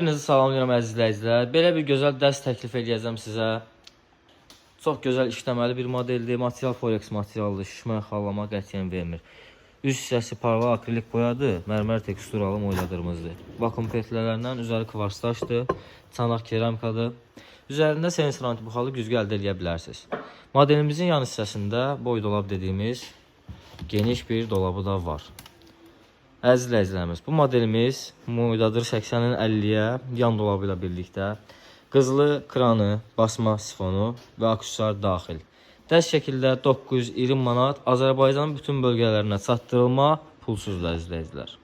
Hepinizi salamlayıram əziz izləyicilər. Belə bir gözəl dərs təklif edəcəm sizə. Çox gözəl işləməli bir modeldir. Material Forex materialdır. Şişmə, xallama qətiyyən vermir. Üst hissəsi parlaq akrilik boyadır. Mərmər teksturalı moyladırmızdır. Vakum petlərlərindən üzəri kvarsdaşdır. Çanaq keramikadır. Üzərində sensor antibuxarlı güzgü əldə edə bilərsiniz. Modelimizin yan hissəsində boy dolab dediyimiz geniş bir dolabı da var. Əziz izləyicilərimiz, bu modelimiz Moydadır 80-in 50-yə yan dolabı ilə birlikdə qızılı kranı, basma sifonu və aksesuar daxil. Dərs şəkildə 920 manat Azərbaycanın bütün bölgələrinə çatdırılma pulsuzdur əziz izləyicilər.